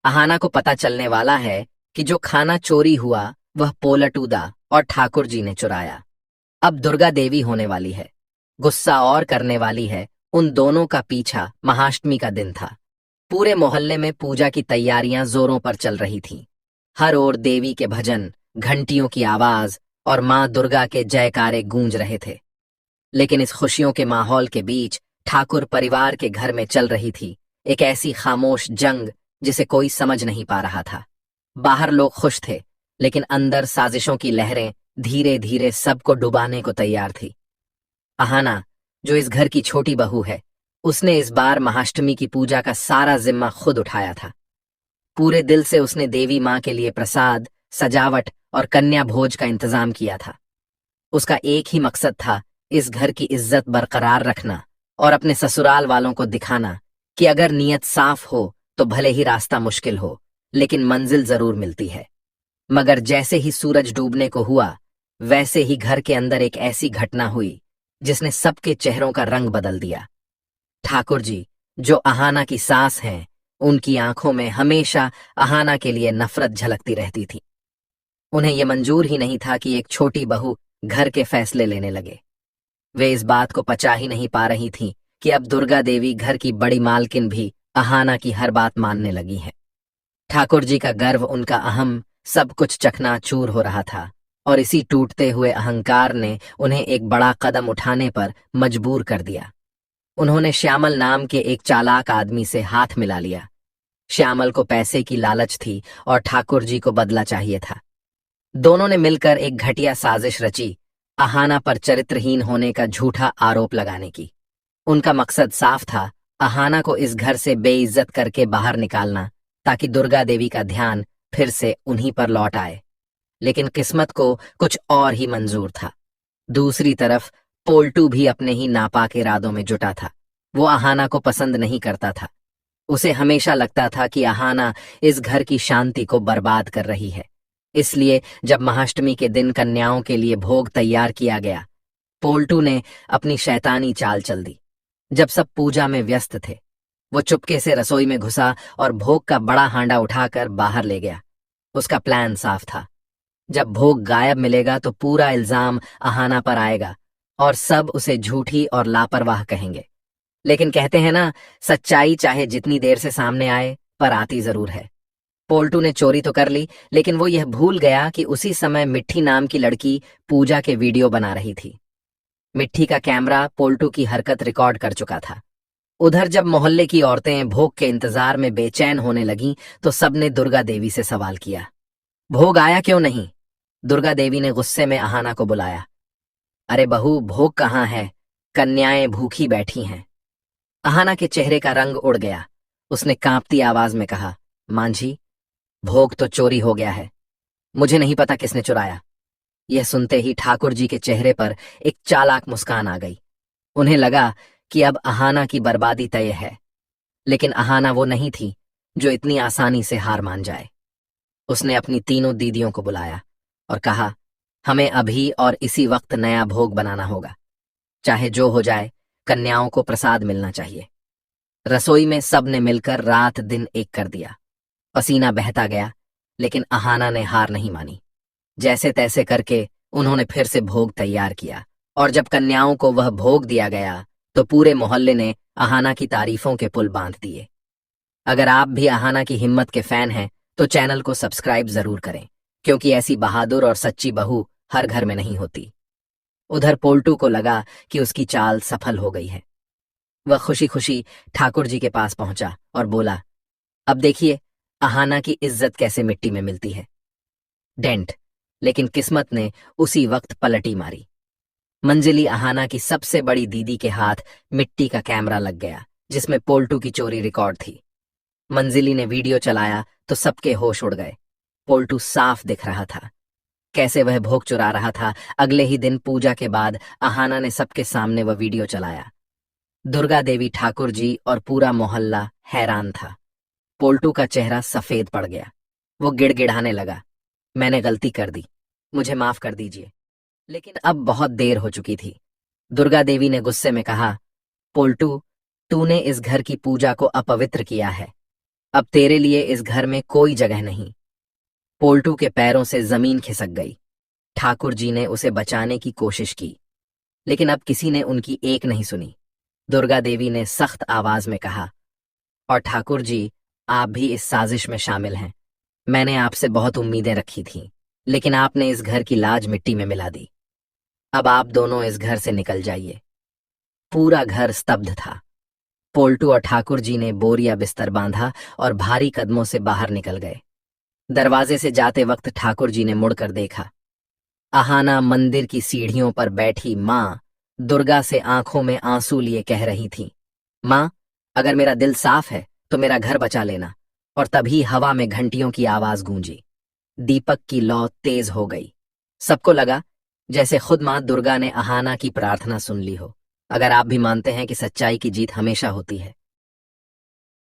अहाना को पता चलने वाला है कि जो खाना चोरी हुआ वह पोलटूदा और ठाकुर जी ने चुराया। अब दुर्गा देवी होने वाली है, गुस्सा और करने वाली है। उन दोनों का पीछा महाअष्टमी का दिन था। पूरे मोहल्ले में पूजा की तैयारियां जोरों पर चल रही थीं। हर ओर देवी के भजन, घंटियों की आवाज और मां दुर्गा के जयकारे गूंज रहे थे। लेकिन इस खुशियों के माहौल के बीच ठाकुर परिवार के घर में चल रही थी एक ऐसी खामोश जंग जिसे कोई समझ नहीं पा रहा था। बाहर लोग खुश थे, लेकिन अंदर साजिशों की लहरें धीरे धीरे सबको डुबाने को तैयार थी। अहाना, जो इस घर की छोटी बहू है, उसने इस बार महाअष्टमी की पूजा का सारा जिम्मा खुद उठाया था। पूरे दिल से उसने देवी माँ के लिए प्रसाद, सजावट और कन्या भोज का इंतजाम किया था। उसका एक ही मकसद था, इस घर की इज्जत बरकरार रखना और अपने ससुराल वालों को दिखाना कि अगर नीयत साफ हो तो भले ही रास्ता मुश्किल हो, लेकिन मंजिल जरूर मिलती है। मगर जैसे ही सूरज डूबने को हुआ, वैसे ही घर के अंदर एक ऐसी घटना हुई जिसने सबके चेहरों का रंग बदल दिया। ठाकुर जी, जो अहाना की सास हैं, उनकी आंखों में हमेशा अहाना के लिए नफरत झलकती रहती थी। उन्हें यह मंजूर ही नहीं था कि एक छोटी बहू घर के फैसले लेने लगे। वे इस बात को पचा ही नहीं पा रही थीं कि अब दुर्गा देवी, घर की बड़ी मालकिन, भी अहाना की हर बात मानने लगी हैं। ठाकुर जी का गर्व, उनका अहम, सब कुछ चकनाचूर हो रहा था और इसी टूटते हुए अहंकार ने उन्हें एक बड़ा कदम उठाने पर मजबूर कर दिया। उन्होंने श्यामल नाम के एक चालाक आदमी से हाथ मिला लिया। श्यामल को पैसे की लालच थी और ठाकुर जी को बदला चाहिए था। दोनों ने मिलकर एक घटिया साजिश रची, अहाना पर चरित्रहीन होने का झूठा आरोप लगाने की। उनका मकसद साफ था, अहाना को इस घर से बेइज्जत करके बाहर निकालना, ताकि दुर्गा देवी का ध्यान फिर से उन्हीं पर लौट आए। लेकिन किस्मत को कुछ और ही मंजूर था। दूसरी तरफ पोल्टू भी अपने ही नापाक इरादों में जुटा था। वो अहाना को पसंद नहीं करता था। उसे हमेशा लगता था कि अहाना इस घर की शांति को बर्बाद कर रही है। इसलिए जब महाअष्टमी के दिन कन्याओं के लिए भोग तैयार किया गया, पोल्टू ने अपनी शैतानी चाल चल दी। जब सब पूजा में व्यस्त थे, वो चुपके से रसोई में घुसा और भोग का बड़ा हांडा उठाकर बाहर ले गया। उसका प्लान साफ था, जब भोग गायब मिलेगा तो पूरा इल्जाम अहाना पर आएगा और सब उसे झूठी और लापरवाह कहेंगे। लेकिन कहते हैं ना, सच्चाई चाहे जितनी देर से सामने आए, पर आती जरूर है। पोल्टू ने चोरी तो कर ली, लेकिन वो यह भूल गया कि उसी समय मिट्टी नाम की लड़की पूजा के वीडियो बना रही थी। मिट्टी का कैमरा पोल्टू की हरकत रिकॉर्ड कर चुका था। उधर जब मोहल्ले की औरतें भोग के इंतजार में बेचैन होने लगीं, तो सबने दुर्गा देवी से सवाल किया, भोग आया क्यों नहीं? दुर्गा देवी ने गुस्से में अहाना को बुलाया। अरे बहू, भोग कहाँ है? कन्याएं भूखी बैठी हैं। अहाना के चेहरे का रंग उड़ गया। उसने कांपती आवाज में कहा, मांझी, भोग तो चोरी हो गया है। मुझे नहीं पता किसने चुराया। यह सुनते ही ठाकुर जी के चेहरे पर एक चालाक मुस्कान आ गई। उन्हें लगा कि अब अहाना की बर्बादी तय है। लेकिन अहाना वो नहीं थी जो इतनी आसानी से हार मान जाए। उसने अपनी तीनों दीदियों को बुलाया और कहा, हमें अभी और इसी वक्त नया भोग बनाना होगा। चाहे जो हो जाए, कन्याओं को प्रसाद मिलना चाहिए। रसोई में सब ने मिलकर रात दिन एक कर दिया। पसीना बहता गया, लेकिन अहाना ने हार नहीं मानी। जैसे तैसे करके उन्होंने फिर से भोग तैयार किया, और जब कन्याओं को वह भोग दिया गया तो पूरे मोहल्ले ने अहाना की तारीफों के पुल बांध दिए। अगर आप भी अहाना की हिम्मत के फैन हैं तो चैनल को सब्सक्राइब जरूर करें, क्योंकि ऐसी बहादुर और सच्ची बहू हर घर में नहीं होती। उधर पोल्टू को लगा कि उसकी चाल सफल हो गई है। वह खुशी खुशी ठाकुर जी के पास पहुंचा और बोला, अब देखिए अहाना की इज्जत कैसे मिट्टी में मिलती है। डेंट। लेकिन किस्मत ने उसी वक्त पलटी मारी। मंजिली, अहाना की सबसे बड़ी दीदी, के हाथ मिट्टी का कैमरा लग गया जिसमें पोल्टू की चोरी रिकॉर्ड थी। मंजिली ने वीडियो चलाया तो सबके होश उड़ गए। पोल्टू साफ दिख रहा था, कैसे वह भोग चुरा रहा था। अगले ही दिन पूजा के बाद अहाना ने सबके सामने वह वीडियो चलाया। दुर्गा देवी, ठाकुर जी और पूरा मोहल्ला हैरान था। पोल्टू का चेहरा सफेद पड़ गया। वो गिड़गिड़ाने लगा, मैंने गलती कर दी, मुझे माफ कर दीजिए। लेकिन अब बहुत देर हो चुकी थी। दुर्गा देवी ने गुस्से में कहा, पोल्टू, तूने इस घर की पूजा को अपवित्र किया है। अब तेरे लिए इस घर में कोई जगह नहीं। पोल्टू के पैरों से जमीन खिसक गई। ठाकुर जी ने उसे बचाने की कोशिश की, लेकिन अब किसी ने उनकी एक नहीं सुनी। दुर्गा देवी ने सख्त आवाज में कहा, और ठाकुर जी, आप भी इस साजिश में शामिल हैं। मैंने आपसे बहुत उम्मीदें रखी थीं, लेकिन आपने इस घर की लाज मिट्टी में मिला दी। अब आप दोनों इस घर से निकल जाइए। पूरा घर स्तब्ध था। पोल्टू और ठाकुर जी ने बोरिया बिस्तर बांधा और भारी कदमों से बाहर निकल गए। दरवाजे से जाते वक्त ठाकुर जी ने मुड़कर देखा। आहाना मंदिर की सीढ़ियों पर बैठी माँ दुर्गा से आंखों में आंसू लिए कह रही थी, माँ, अगर मेरा दिल साफ है तो मेरा घर बचा लेना। और तभी हवा में घंटियों की आवाज गूंजी। दीपक की लौ तेज हो गई। सबको लगा जैसे खुद माँ दुर्गा ने आहाना की प्रार्थना सुन ली हो। अगर आप भी मानते हैं कि सच्चाई की जीत हमेशा होती है,